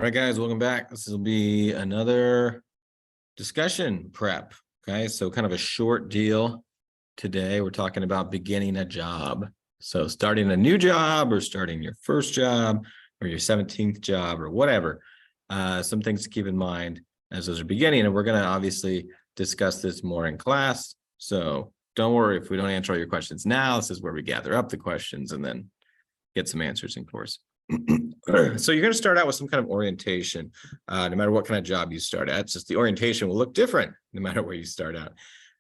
All right, guys, welcome back. This will be another discussion prep. Okay, so kind of a short deal today. We're talking about beginning a job. So starting a new job or starting your first job or your 17th job or whatever. Some things to keep in mind as those are beginning. And we're going to obviously discuss this more in class. So don't worry if we don't answer all your questions now. This is where we gather up the questions and then get some answers in course. So you're going to start out with some kind of orientation, no matter what kind of job you start at. It's just the orientation will look different no matter where you start out.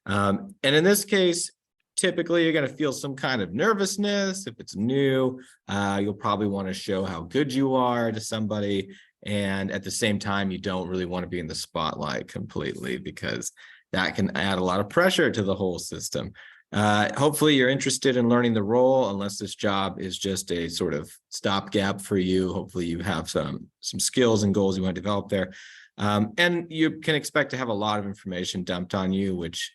And in this case, typically you're going to feel some kind of nervousness. If it's new, you'll probably want to show how good you are to somebody. And at the same time, you don't really want to be in the spotlight completely because that can add a lot of pressure to the whole system. Hopefully you're interested in learning the role, unless this job is just a sort of stopgap for you. Hopefully you have some skills and goals you want to develop there. And you can expect to have a lot of information dumped on you, which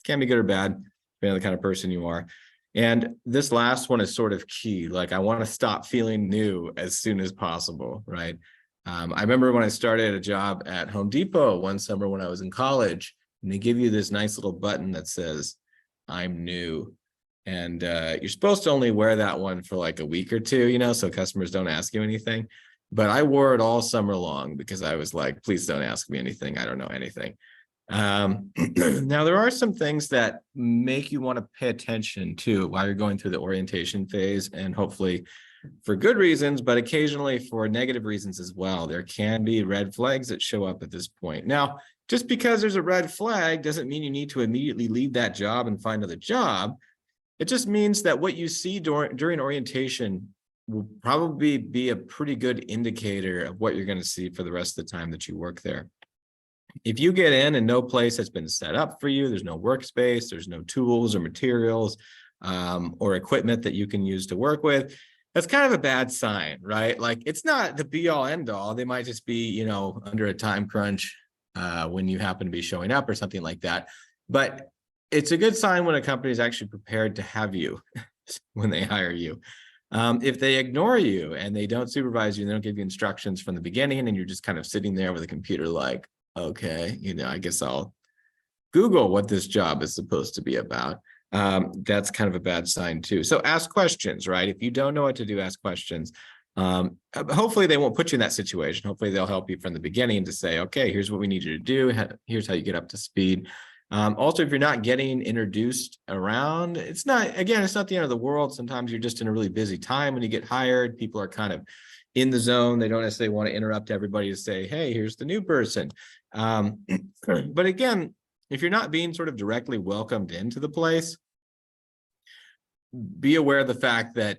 can be good or bad, depending on the kind of person you are. And this last one is sort of key. Like, I want to stop feeling new as soon as possible, right? I remember when I started a job at Home Depot one summer when I was in college, and they give you this nice little button that says, I'm new. And you're supposed to only wear that one for like a week or two, so customers don't ask you anything. But I wore it all summer long because I was like, please don't ask me anything. I don't know anything. Now, there are some things that make you want to pay attention to while you're going through the orientation phase, and hopefully for good reasons, but occasionally for negative reasons as well. There can be red flags that show up at this point. Now, just because there's a red flag doesn't mean you need to immediately leave that job and find another job. It just means that what you see during orientation will probably be a pretty good indicator of what you're going to see for the rest of the time that you work there. If you get in and no place has been set up for you, there's no workspace, there's no tools or materials or equipment that you can use to work with, that's kind of a bad sign, right? Like, it's not the be all end all. They might just be, under a time crunch when you happen to be showing up or something like that. But it's a good sign when a company is actually prepared to have you when they hire you. If they ignore you and they don't supervise you and they don't give you instructions from the beginning, and you're just kind of sitting there with a computer like, okay, I guess I'll Google what this job is supposed to be about. That's kind of a bad sign too. So ask questions, right? If you don't know what to do, ask questions. Hopefully they won't put you in that situation. Hopefully they'll help you from the beginning to say, okay, here's what we need you to do. Here's how you get up to speed. Also, if you're not getting introduced around, it's not the end of the world. Sometimes you're just in a really busy time when you get hired. People are kind of in the zone. They don't necessarily want to interrupt everybody to say, hey, here's the new person. But again, if you're not being sort of directly welcomed into the place, be aware of the fact that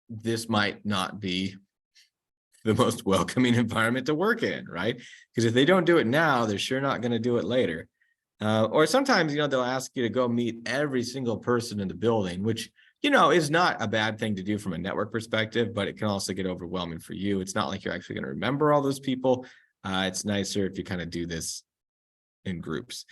this might not be the most welcoming environment to work in, right? Because if they don't do it now, they're sure not going to do it later. Or sometimes, they'll ask you to go meet every single person in the building, which, is not a bad thing to do from a network perspective, but it can also get overwhelming for you. It's not like you're actually going to remember all those people. It's nicer if you kind of do this in groups.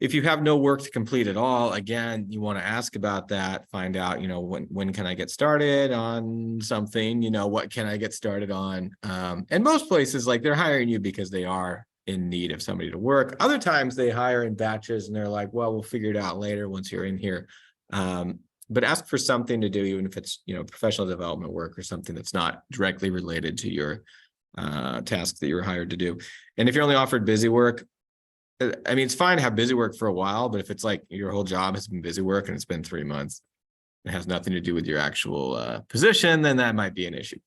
If you have no work to complete at all, again, you want to ask about that, find out, when can I get started on something, what can I get started on? And most places, like, they're hiring you because they are in need of somebody to work. Other times they hire in batches and they're like, well, we'll figure it out later once you're in here. But ask for something to do, even if it's, professional development work or something that's not directly related to your task that you were hired to do. And if you're only offered busy work, I mean, it's fine to have busy work for a while, but if it's like your whole job has been busy work and it's been 3 months, it has nothing to do with your actual position, then that might be an issue.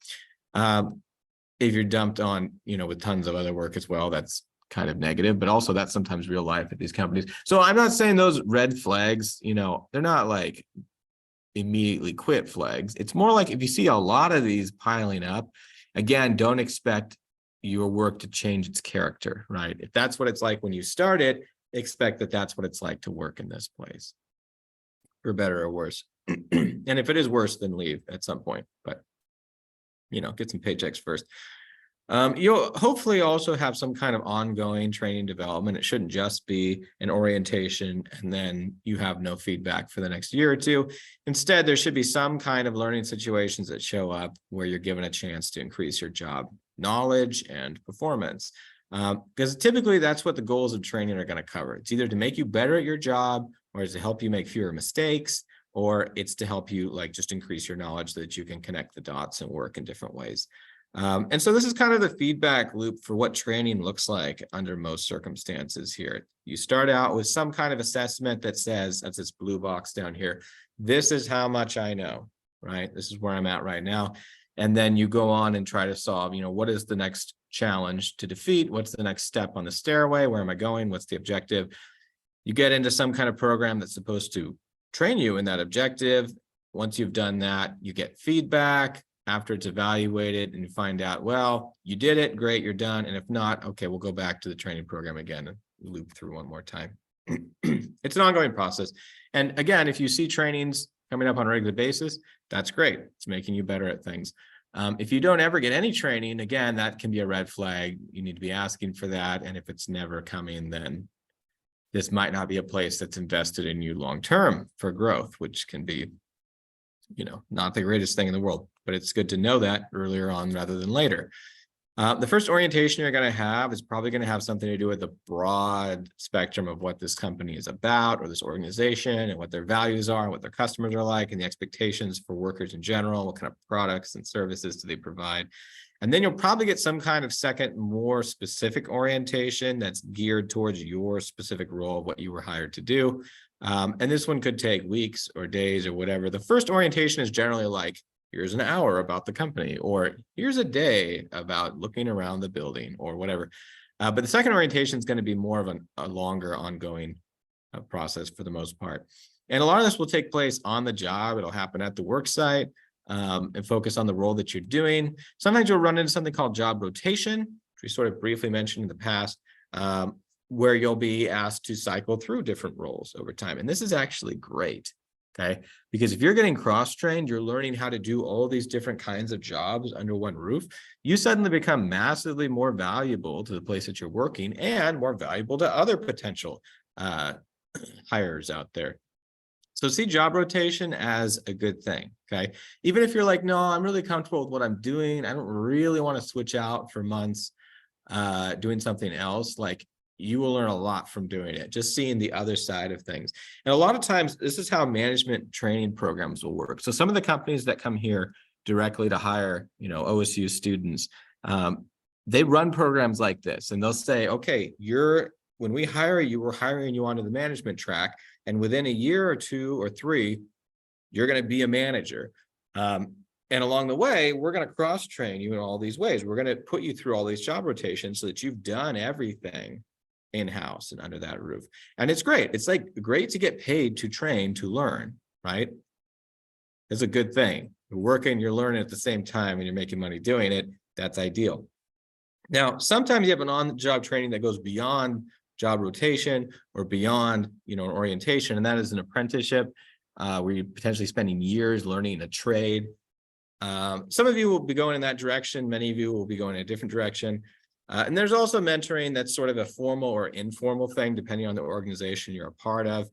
If you're dumped on, with tons of other work as well, that's kind of negative, but also that's sometimes real life at these companies. So I'm not saying those red flags, they're not like immediately quit flags. It's more like if you see a lot of these piling up, again, don't expect your work to change its character, right? If that's what it's like when you start it, expect that that's what it's like to work in this place, for better or worse. And if it is worse, then leave at some point, but get some paychecks first. You'll hopefully also have some kind of ongoing training development. It shouldn't just be an orientation and then you have no feedback for the next year or two. Instead, there should be some kind of learning situations that show up where you're given a chance to increase your job knowledge and performance. Because typically that's what the goals of training are going to cover. It's either to make you better at your job, or it's to help you make fewer mistakes, or it's to help you like just increase your knowledge so that you can connect the dots and work in different ways. And so this is kind of the feedback loop for what training looks like under most circumstances here. You start out with some kind of assessment that says, that's this blue box down here, this is how much I know, right? This is where I'm at right now. And then you go on and try to solve, what is the next challenge to defeat? What's the next step on the stairway? Where am I going? What's the objective? You get into some kind of program that's supposed to train you in that objective. Once you've done that, you get feedback after it's evaluated and you find out, well, you did it, great, you're done. And if not, okay, we'll go back to the training program again and loop through one more time. It's an ongoing process. And again, if you see trainings coming up on a regular basis, that's great. It's making you better at things. If you don't ever get any training, again, that can be a red flag. You need to be asking for that. And if it's never coming, then this might not be a place that's invested in you long-term for growth, which can be, not the greatest thing in the world, but it's good to know that earlier on rather than later. The first orientation you're going to have is probably going to have something to do with the broad spectrum of what this company is about, or this organization, and what their values are, and what their customers are like, and the expectations for workers in general. What kind of products and services do they provide? And then you'll probably get some kind of second, more specific orientation that's geared towards your specific role, what you were hired to do. And this one could take weeks or days or whatever. The first orientation is generally like, here's an hour about the company, or here's a day about looking around the building, or whatever. But the second orientation is going to be more of a longer ongoing process for the most part. And a lot of this will take place on the job. It'll happen at the work site and focus on the role that you're doing. Sometimes you'll run into something called job rotation, which we sort of briefly mentioned in the past, where you'll be asked to cycle through different roles over time. And this is actually great. Okay, because if you're getting cross-trained, you're learning how to do all these different kinds of jobs under one roof. You suddenly become massively more valuable to the place that you're working, and more valuable to other potential hires out there. So see job rotation as a good thing. Okay, even if you're like, no, I'm really comfortable with what I'm doing, I don't really want to switch out for months doing something else, like, you will learn a lot from doing it, just seeing the other side of things. And a lot of times, this is how management training programs will work. So some of the companies that come here directly to hire, OSU students, they run programs like this, and they'll say, okay, when we hire you, we're hiring you onto the management track. And within a year or 2 or 3, you're going to be a manager. And along the way, we're going to cross-train you in all these ways. We're going to put you through all these job rotations so that you've done everything in-house and under that roof. And it's great. It's like great to get paid to train, to learn, right? It's a good thing. You're working, you're learning at the same time, and you're making money doing it. That's ideal. Now, sometimes you have an on-the-job training that goes beyond job rotation or beyond, an orientation, and that is an apprenticeship where you're potentially spending years learning a trade. Some of you will be going in that direction. Many of you will be going in a different direction. And there's also mentoring that's sort of a formal or informal thing, depending on the organization you're a part of,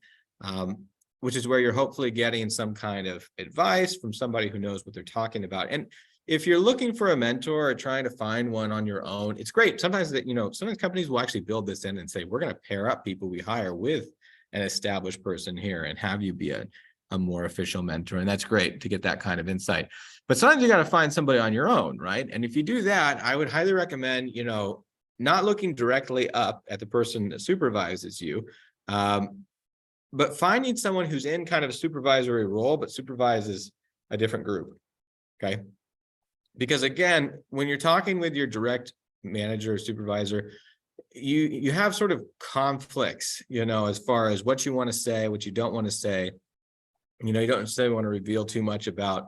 which is where you're hopefully getting some kind of advice from somebody who knows what they're talking about. And if you're looking for a mentor or trying to find one on your own, it's great. Sometimes sometimes companies will actually build this in and say, we're going to pair up people we hire with an established person here and have you be a more official mentor. And that's great to get that kind of insight. But sometimes you got to find somebody on your own, right? And if you do that, I would highly recommend, not looking directly up at the person that supervises you, but finding someone who's in kind of a supervisory role, but supervises a different group, okay? Because again, when you're talking with your direct manager or supervisor, you have sort of conflicts, as far as what you want to say, what you don't want to say. You don't necessarily want to reveal too much about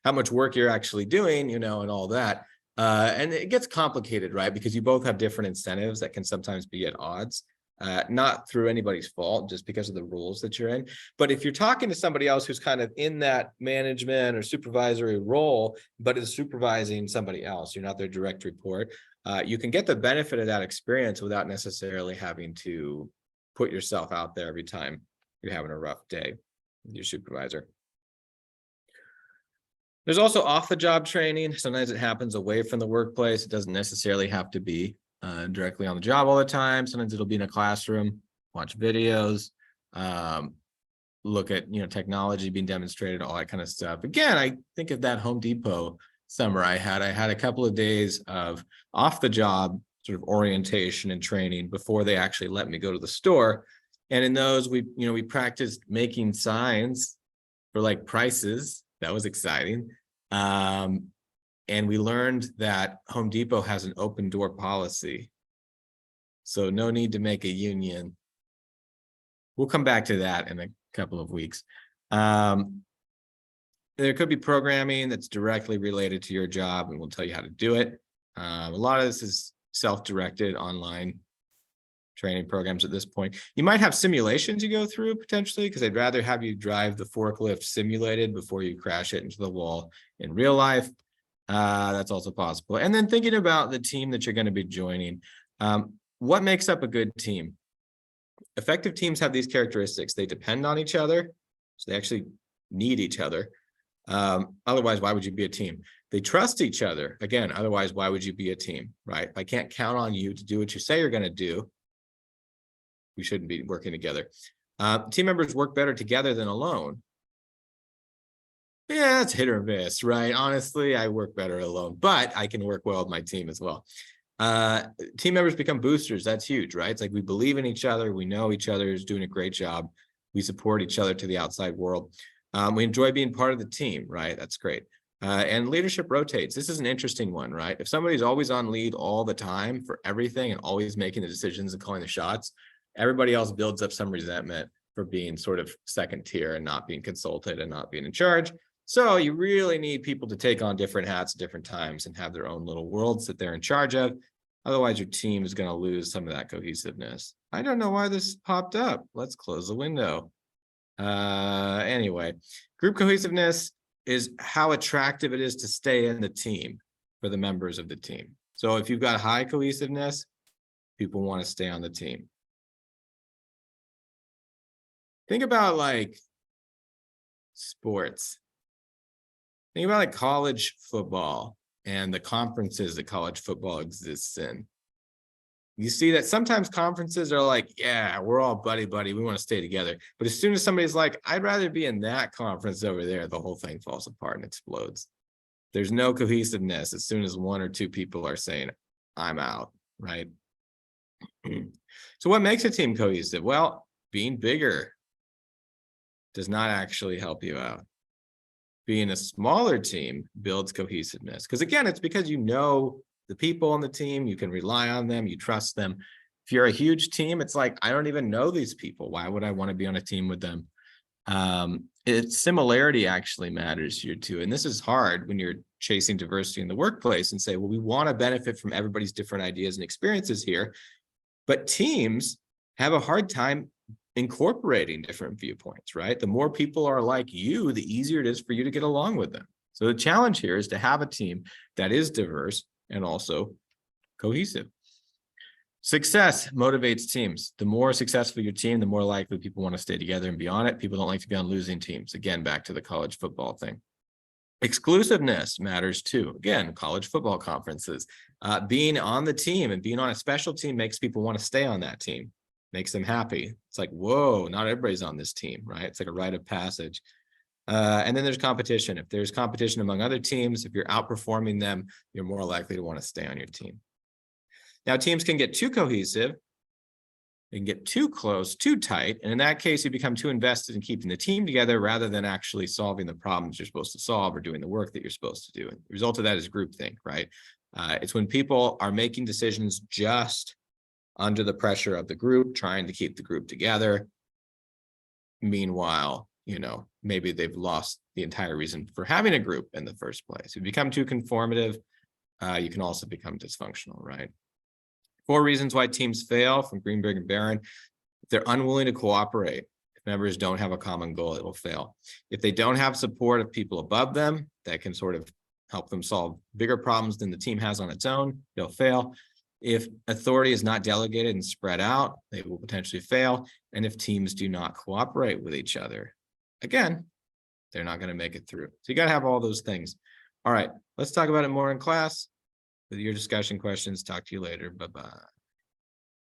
how much work you're actually doing, and all that. And it gets complicated, right? Because you both have different incentives that can sometimes be at odds. not through anybody's fault, just because of the rules that you're in. But if you're talking to somebody else who's kind of in that management or supervisory role, but is supervising somebody else, you're not their direct report, you can get the benefit of that experience without necessarily having to put yourself out there every time you're having a rough day with your supervisor. There's also off-the-job training. Sometimes it happens away from the workplace. It doesn't necessarily have to be directly on the job all the time. Sometimes it'll be in a classroom, watch videos, look at technology being demonstrated, all that kind of stuff. Again, I think of that Home Depot summer I had a couple of days of off-the-job sort of orientation and training before they actually let me go to the store. And in those, we practiced making signs for like prices. That was exciting. And we learned that Home Depot has an open door policy. So no need to make a union. We'll come back to that in a couple of weeks. There could be programming that's directly related to your job, and we'll tell you how to do it. A lot of this is self-directed online training programs at this point. You might have simulations you go through potentially, because I'd rather have you drive the forklift simulated before you crash it into the wall in real life. That's also possible. And then thinking about the team that you're going to be joining. What makes up a good team? Effective teams have these characteristics. They depend on each other, so they actually need each other. Otherwise, why would you be a team? They trust each other. Again, otherwise, why would you be a team, right? If I can't count on you to do what you say you're going to do, we shouldn't be working together. Team members work better together than alone. Yeah, that's hit or miss, right? Honestly, I work better alone, but I can work well with my team as well. Team members become boosters. That's huge, right? It's like we believe in each other. We know each other is doing a great job. We support each other to the outside world. We enjoy being part of the team, right? That's great. And leadership rotates. This is an interesting one, right? If somebody's always on lead all the time for everything and always making the decisions and calling the shots, everybody else builds up some resentment for being sort of second tier and not being consulted and not being in charge. So you really need people to take on different hats at different times and have their own little worlds that they're in charge of. Otherwise, your team is going to lose some of that cohesiveness. I don't know why this popped up. Let's close the window. Anyway, group cohesiveness is how attractive it is to stay in the team for the members of the team. So if you've got high cohesiveness, people want to stay on the team. Think about like sports. Think about like college football and the conferences that college football exists in. You see that sometimes conferences are like, yeah, we're all buddy. We want to stay together. But as soon as somebody's like, I'd rather be in that conference over there, the whole thing falls apart and explodes. There's no cohesiveness as soon as one or two people are saying, I'm out, right? So what makes a team cohesive? Well, being bigger does not actually help you out. Being a smaller team builds cohesiveness. Because again, it's because you know the people on the team, you can rely on them, you trust them. If you're a huge team, it's like, I don't even know these people. Why would I want to be on a team with them? It's similarity actually matters here too. And this is hard when you're chasing diversity in the workplace and say, well, we want to benefit from everybody's different ideas and experiences here. But teams have a hard time incorporating different viewpoints, right? The more people are like you, the easier it is for you to get along with them. So the challenge here is to have a team that is diverse and also cohesive. Success motivates teams. The more successful your team, the more likely people want to stay together and be on it. People don't like to be on losing teams. Again, back to the college football thing. Exclusiveness matters too. Again, college football conferences. Being on the team and being on a special team makes people want to stay on that team. Makes them happy. It's like, whoa, not everybody's on this team, right? It's like a rite of passage. And then there's competition. If there's competition among other teams, if you're outperforming them, you're more likely to want to stay on your team. Now, teams can get too cohesive. They can get too close, too tight. And in that case, you become too invested in keeping the team together rather than actually solving the problems you're supposed to solve or doing the work that you're supposed to do. And the result of that is groupthink, right? It's when people are making decisions just under the pressure of the group, trying to keep the group together. Meanwhile, maybe they've lost the entire reason for having a group in the first place. If you become too conformative, you can also become dysfunctional, right? 4 reasons why teams fail from Greenberg and Barron. If they're unwilling to cooperate, if members don't have a common goal, it will fail. If they don't have support of people above them that can sort of help them solve bigger problems than the team has on its own, they'll fail. If authority is not delegated and spread out, they will potentially fail. And if teams do not cooperate with each other, again, they're not going to make it through. So you got to have all those things. All right, let's talk about it more in class with your discussion questions. Talk to you later. Bye-bye.